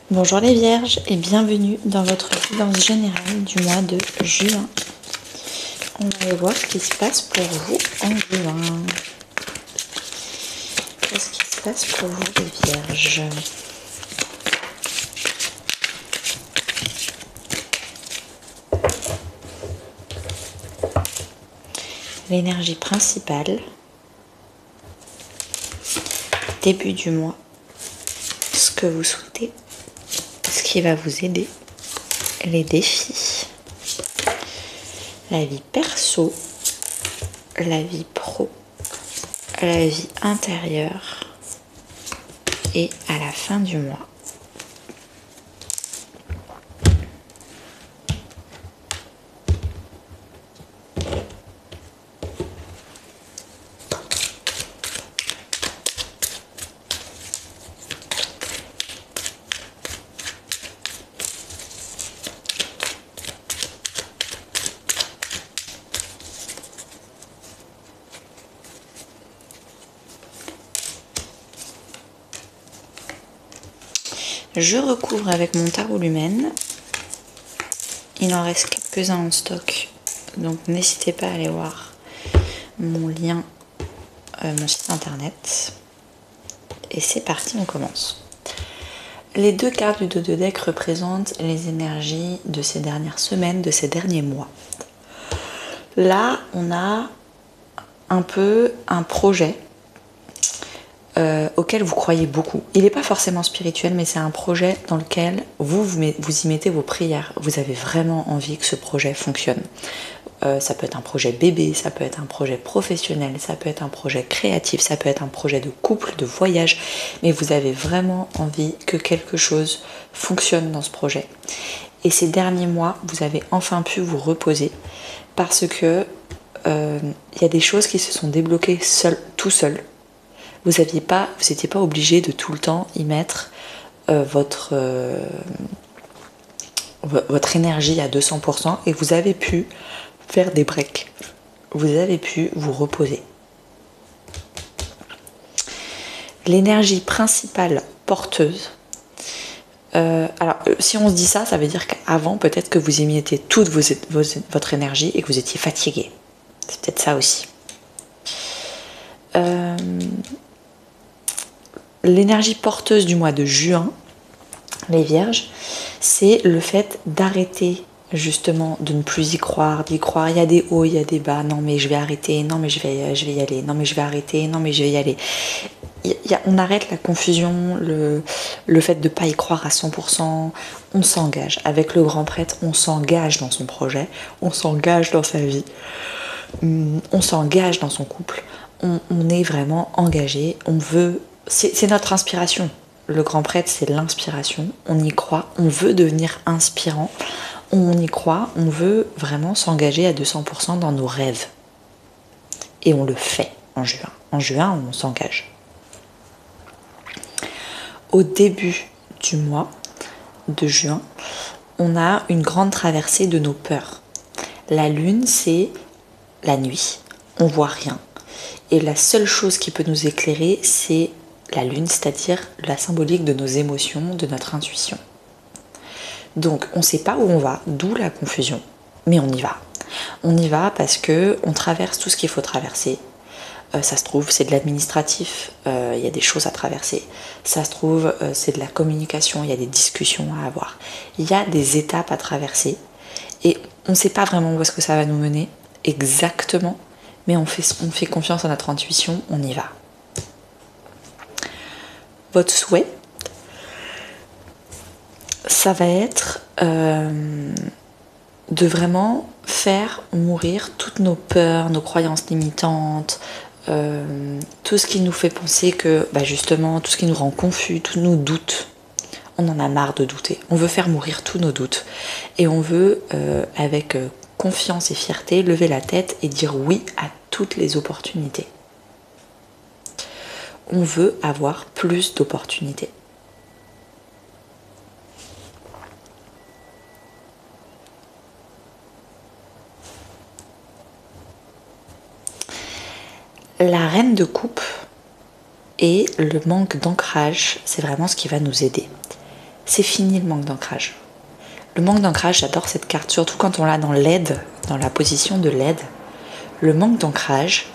Bonjour les vierges et bienvenue dans votre guidance générale du mois de juin. On va aller voir ce qui se passe pour vous en juin. Qu'est-ce qui se passe pour vous les vierges? L'énergie principale, début du mois, ce que vous souhaitez, ce qui va vous aider, les défis, la vie perso, la vie pro, la vie intérieure et à la fin du mois. Je recouvre avec mon tarot lumen. Il en reste quelques-uns en stock, donc n'hésitez pas à aller voir mon lien, mon site internet. Et c'est parti, on commence. Les deux cartes du dos de deck représentent les énergies de ces dernières semaines, de ces derniers mois. Là, on a un peu un projet auquel vous croyez beaucoup. Il n'est pas forcément spirituel, mais c'est un projet dans lequel vous y mettez vos prières. Vous avez vraiment envie que ce projet fonctionne. Ça peut être un projet bébé, ça peut être un projet professionnel, ça peut être un projet créatif, ça peut être un projet de couple, de voyage, mais vous avez vraiment envie que quelque chose fonctionne dans ce projet. Et ces derniers mois, vous avez enfin pu vous reposer parce que y a des choses qui se sont débloquées tout seul. Vous n'étiez pas obligé de tout le temps y mettre votre énergie à 200% et vous avez pu faire des breaks. Vous avez pu vous reposer. L'énergie principale porteuse. Alors, si on se dit ça veut dire qu'avant, peut-être que vous y mettiez toute votre énergie et que vous étiez fatigué. C'est peut-être ça aussi. L'énergie porteuse du mois de juin, les vierges, c'est le fait d'arrêter justement de ne plus y croire, d'y croire. Il y a des hauts, il y a des bas. Non mais je vais arrêter, non mais je vais y aller, non mais je vais arrêter, non mais je vais y aller. On arrête la confusion, le fait de ne pas y croire à 100%. On s'engage. Avec le grand prêtre, on s'engage dans son projet, on s'engage dans sa vie, on s'engage dans son couple. On est vraiment engagé, on veut... C'est notre inspiration. Le grand prêtre, c'est l'inspiration. On y croit, on veut devenir inspirant. On y croit, on veut vraiment s'engager à 200% dans nos rêves. Et on le fait en juin. En juin, on s'engage. Au début du mois de juin, on a une grande traversée de nos peurs. La lune, c'est la nuit. On voit rien. Et la seule chose qui peut nous éclairer, c'est la lune, c'est-à-dire la symbolique de nos émotions, de notre intuition. Donc on ne sait pas où on va, d'où la confusion, mais on y va. On y va parce qu'on traverse tout ce qu'il faut traverser. Ça se trouve, c'est de l'administratif, il y a des choses à traverser. Ça se trouve, c'est de la communication, il y a des discussions à avoir. Il y a des étapes à traverser et on ne sait pas vraiment où est-ce que ça va nous mener exactement, mais on fait confiance à notre intuition, on y va. Votre souhait, ça va être de vraiment faire mourir toutes nos peurs, nos croyances limitantes, tout ce qui nous fait penser que, justement, tout ce qui nous rend confus, tous nos doutes. On en a marre de douter. On veut faire mourir tous nos doutes. Et on veut, avec confiance et fierté, lever la tête et dire oui à toutes les opportunités. On veut avoir plus d'opportunités. La reine de coupe et le manque d'ancrage, c'est vraiment ce qui va nous aider. c'est fini le manque d'ancrage. Le manque d'ancrage, j'adore cette carte, surtout quand on l'a dans l'aide, dans la position de l'aide. Le manque d'ancrage,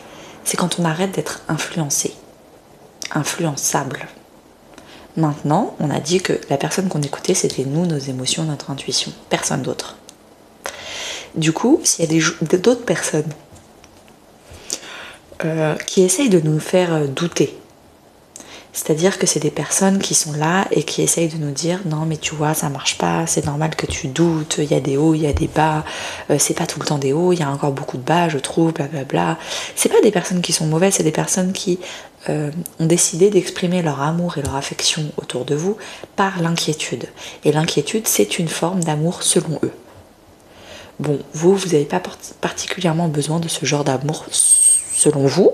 c'est quand on arrête d'être influencé, influençable. Maintenant, on a dit que la personne qu'on écoutait, c'était nous, nos émotions, notre intuition, personne d'autre. Du coup, s'il y a d'autres personnes qui essayent de nous faire douter, c'est-à-dire que c'est des personnes qui sont là et qui essayent de nous dire non mais tu vois ça marche pas, c'est normal que tu doutes, il y a des hauts, il y a des bas, c'est pas tout le temps des hauts, il y a encore beaucoup de bas je trouve, blablabla. C'est pas des personnes qui sont mauvaises, c'est des personnes qui ont décidé d'exprimer leur amour et leur affection autour de vous par l'inquiétude. Et l'inquiétude c'est une forme d'amour selon eux. Bon, vous n'avez pas particulièrement besoin de ce genre d'amour selon vous,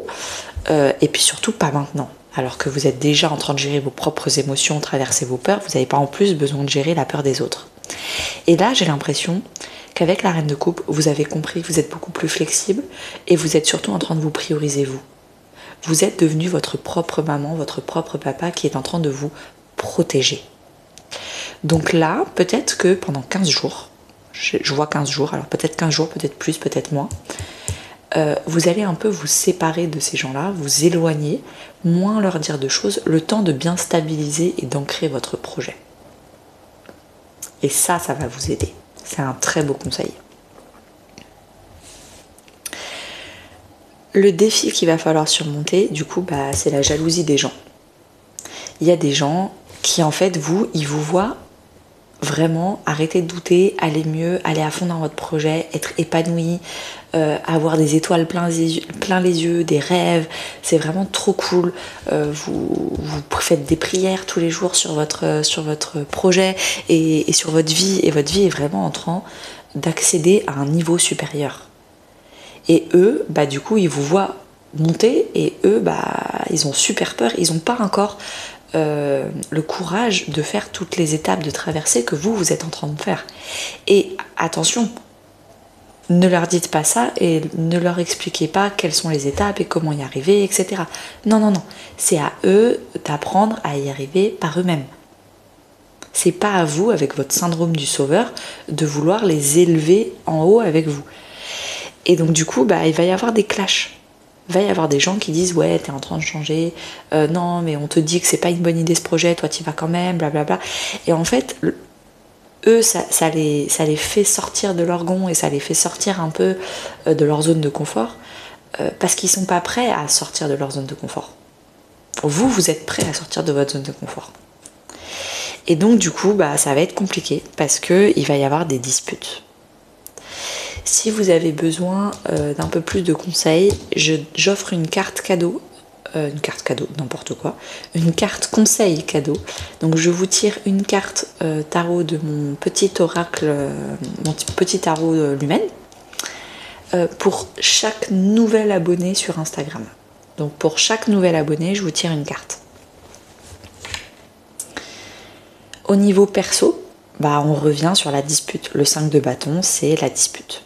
et puis surtout pas maintenant. Alors que vous êtes déjà en train de gérer vos propres émotions, traverser vos peurs, vous n'avez pas en plus besoin de gérer la peur des autres. Et là, j'ai l'impression qu'avec la reine de coupe, vous avez compris que vous êtes beaucoup plus flexible et vous êtes surtout en train de vous prioriser vous. Vous êtes devenu votre propre maman, votre propre papa qui est en train de vous protéger. Donc là, peut-être que pendant 15 jours, je vois 15 jours, alors peut-être 15 jours, peut-être plus, peut-être moins, vous allez un peu vous séparer de ces gens-là, vous éloigner, moins leur dire de choses, le temps de bien stabiliser et d'ancrer votre projet. Et ça va vous aider. C'est un très beau conseil. Le défi qu'il va falloir surmonter, du coup, c'est la jalousie des gens. Il y a des gens qui, en fait, ils vous voient vraiment arrêter de douter, aller mieux, aller à fond dans votre projet, être épanoui, avoir des étoiles plein les yeux, des rêves, c'est vraiment trop cool. Vous faites des prières tous les jours sur votre projet et sur votre vie, et votre vie est vraiment en train d'accéder à un niveau supérieur. Et eux, du coup, ils vous voient monter et eux, ils ont super peur, ils n'ont pas encore le courage de faire toutes les étapes de traversée que vous êtes en train de faire. Et attention, ne leur dites pas ça et ne leur expliquez pas quelles sont les étapes et comment y arriver, etc. Non, c'est à eux d'apprendre à y arriver par eux-mêmes. C'est pas à vous, avec votre syndrome du sauveur, de vouloir les élever en haut avec vous. Et donc du coup, il va y avoir des clashs. Il va y avoir des gens qui disent ouais t'es en train de changer, non mais on te dit que c'est pas une bonne idée ce projet, toi t'y vas quand même, blablabla. Et en fait eux ça les fait sortir de leur gond et ça les fait sortir un peu de leur zone de confort, parce qu'ils sont pas prêts à sortir de leur zone de confort. Vous êtes prêts à sortir de votre zone de confort. Et donc du coup ça va être compliqué parce que il va y avoir des disputes. Si vous avez besoin d'un peu plus de conseils, j'offre une carte cadeau, n'importe quoi, une carte conseil cadeau. Donc je vous tire une carte tarot de mon petit oracle, mon petit tarot Lumen, pour chaque nouvel abonné sur Instagram. Donc pour chaque nouvel abonné, je vous tire une carte. Au niveau perso, on revient sur la dispute. Le 5 de bâton, c'est la dispute.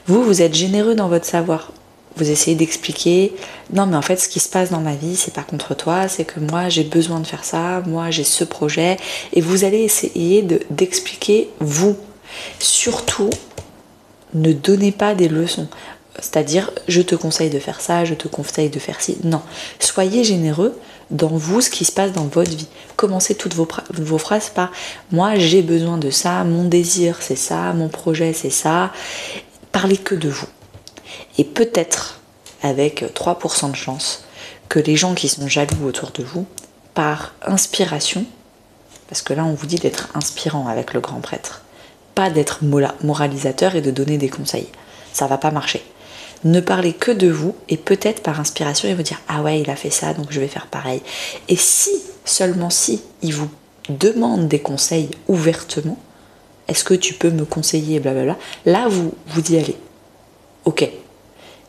Vous êtes généreux dans votre savoir. Vous essayez d'expliquer, non mais en fait ce qui se passe dans ma vie, c'est pas contre toi, c'est que moi j'ai besoin de faire ça, moi j'ai ce projet, et vous allez essayer d'expliquer vous. Surtout, ne donnez pas des leçons. C'est-à-dire, je te conseille de faire ça, je te conseille de faire ci. Non, soyez généreux dans vous, ce qui se passe dans votre vie. Commencez toutes vos phrases par « moi j'ai besoin de ça, mon désir c'est ça, mon projet c'est ça ». Parlez que de vous. Et peut-être, avec 3% de chance, que les gens qui sont jaloux autour de vous, par inspiration, parce que là on vous dit d'être inspirant avec le grand prêtre, pas d'être moralisateur et de donner des conseils. Ça va pas marcher. Ne parlez que de vous et peut-être par inspiration, ils vont dire « ah ouais, il a fait ça, donc je vais faire pareil ». Et si, seulement si, ils vous demandent des conseils ouvertement, est-ce que tu peux me conseiller, blablabla, là vous y allez. Ok.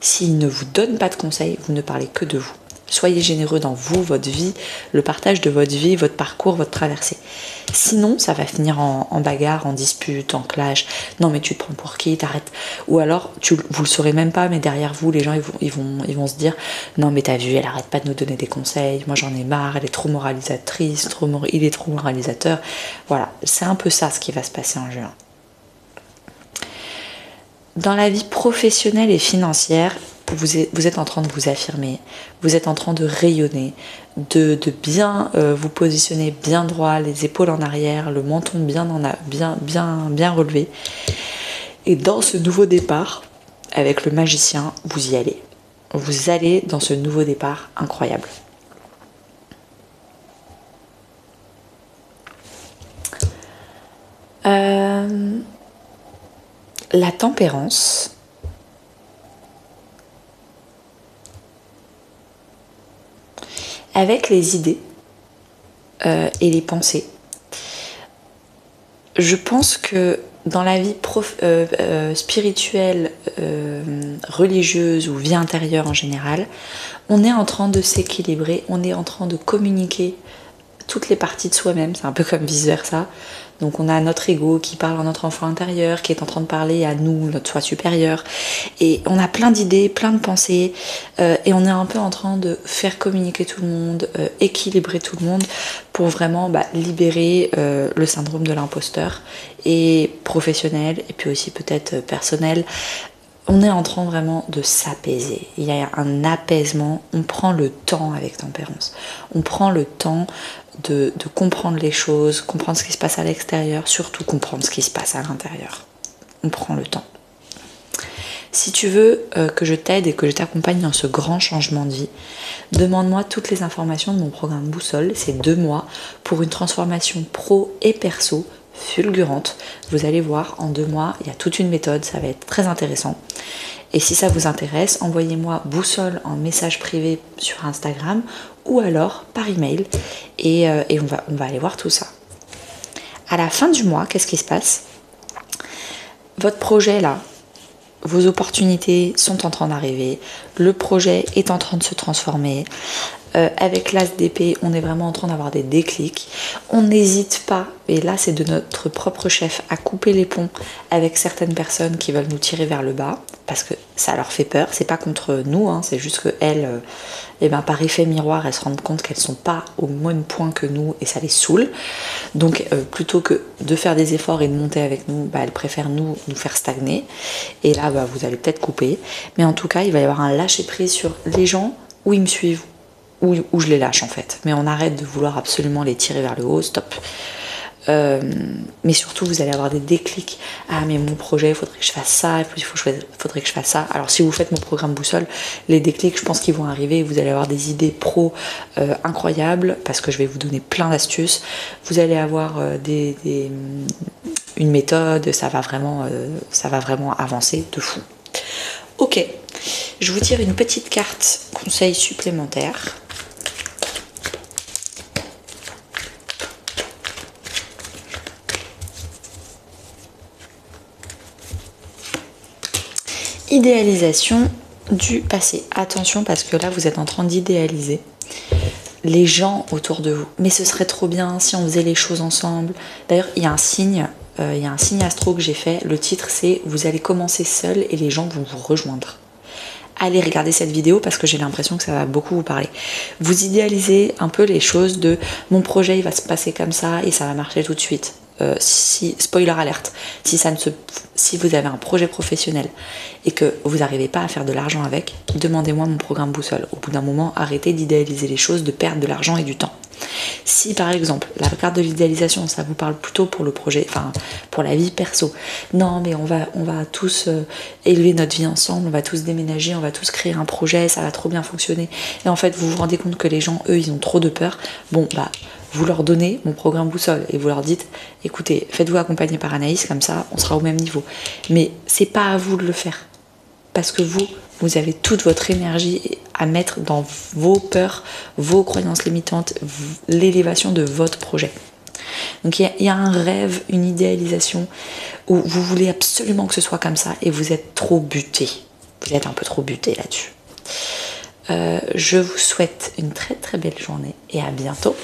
S'ils ne vous donnent pas de conseils, vous ne parlez que de vous. Soyez généreux dans vous, votre vie, le partage de votre vie, votre parcours, votre traversée. Sinon, ça va finir en bagarre, en dispute, en clash. Non mais tu te prends pour qui, t'arrêtes. Ou alors, vous le saurez même pas, mais derrière vous, les gens ils vont se dire non mais t'as vu, elle arrête pas de nous donner des conseils, moi j'en ai marre, elle est trop moralisatrice, il est trop moralisateur. Voilà, c'est un peu ça ce qui va se passer en juin. Dans la vie professionnelle et financière, vous êtes en train de vous affirmer, vous êtes en train de rayonner, de bien vous positionner bien droit, les épaules en arrière, le menton bien relevé. Et dans ce nouveau départ, avec le magicien, vous y allez. Vous allez dans ce nouveau départ incroyable. La tempérance. Avec les idées et les pensées, je pense que dans la vie spirituelle, religieuse ou vie intérieure en général, on est en train de s'équilibrer, on est en train de communiquer toutes les parties de soi-même, c'est un peu comme vice versa. Donc on a notre ego qui parle à notre enfant intérieur, qui est en train de parler à nous, notre soi supérieur. Et on a plein d'idées, plein de pensées, et on est un peu en train de faire communiquer tout le monde, équilibrer tout le monde pour vraiment libérer le syndrome de l'imposteur, et professionnel, et puis aussi peut-être personnel. On est en train vraiment de s'apaiser. Il y a un apaisement, on prend le temps avec tempérance. On prend le temps de comprendre les choses, comprendre ce qui se passe à l'extérieur, surtout comprendre ce qui se passe à l'intérieur. On prend le temps. Si tu veux que je t'aide et que je t'accompagne dans ce grand changement de vie, demande-moi toutes les informations de mon programme Boussole. C'est 2 mois pour une transformation pro et perso fulgurante. Vous allez voir, en 2 mois, il y a toute une méthode, ça va être très intéressant. Et si ça vous intéresse, envoyez-moi Boussole en message privé sur Instagram ou alors par email et on va aller voir tout ça. À la fin du mois, qu'est-ce qui se passe? Votre projet là, vos opportunités sont en train d'arriver, le projet est en train de se transformer. Avec l'As d'épée, on est vraiment en train d'avoir des déclics. On n'hésite pas, et là c'est de notre propre chef, à couper les ponts avec certaines personnes qui veulent nous tirer vers le bas, parce que ça leur fait peur. C'est pas contre nous, hein, c'est juste qu'elles, par effet miroir, elles se rendent compte qu'elles sont pas au même point que nous et ça les saoule. Donc plutôt que de faire des efforts et de monter avec nous, elles préfèrent nous faire stagner. Et là, vous allez peut-être couper. Mais en tout cas, il va y avoir un lâcher prise sur les gens où ils me suivent, où je les lâche en fait. Mais on arrête de vouloir absolument les tirer vers le haut, stop. Mais surtout vous allez avoir des déclics. Ah mais mon projet, il faudrait que je fasse ça, il faudrait que je fasse ça. Alors si vous faites mon programme Boussole, les déclics je pense qu'ils vont arriver. Vous allez avoir des idées pro incroyables, parce que je vais vous donner plein d'astuces. Vous allez avoir une méthode, ça va vraiment avancer de fou. Ok, je vous tire une petite carte conseil supplémentaire. Idéalisation du passé. Attention, parce que là vous êtes en train d'idéaliser les gens autour de vous. Mais ce serait trop bien si on faisait les choses ensemble. D'ailleurs, il y a un signe astro que j'ai fait. Le titre c'est vous allez commencer seul et les gens vont vous rejoindre. Allez regarder cette vidéo parce que j'ai l'impression que ça va beaucoup vous parler. Vous idéalisez un peu les choses de mon projet il va se passer comme ça et ça va marcher tout de suite. Spoiler alerte, si vous avez un projet professionnel et que vous n'arrivez pas à faire de l'argent avec, demandez-moi mon programme Boussole. Au bout d'un moment, arrêtez d'idéaliser les choses, de perdre de l'argent et du temps. Si par exemple, la carte de l'idéalisation, ça vous parle plutôt pour le projet, enfin pour la vie perso, non mais on va tous élever notre vie ensemble, on va tous déménager, on va tous créer un projet, ça va trop bien fonctionner, et en fait vous vous rendez compte que les gens, eux, ils ont trop de peur, vous leur donnez mon programme Boussole et vous leur dites écoutez, faites-vous accompagner par Anaïs, comme ça on sera au même niveau. Mais c'est pas à vous de le faire, parce que vous avez toute votre énergie à mettre dans vos peurs, vos croyances limitantes, l'élévation de votre projet. Donc il y a un rêve, une idéalisation où vous voulez absolument que ce soit comme ça et vous êtes trop buté. Vous êtes un peu trop buté là-dessus. Je vous souhaite une très très belle journée et à bientôt.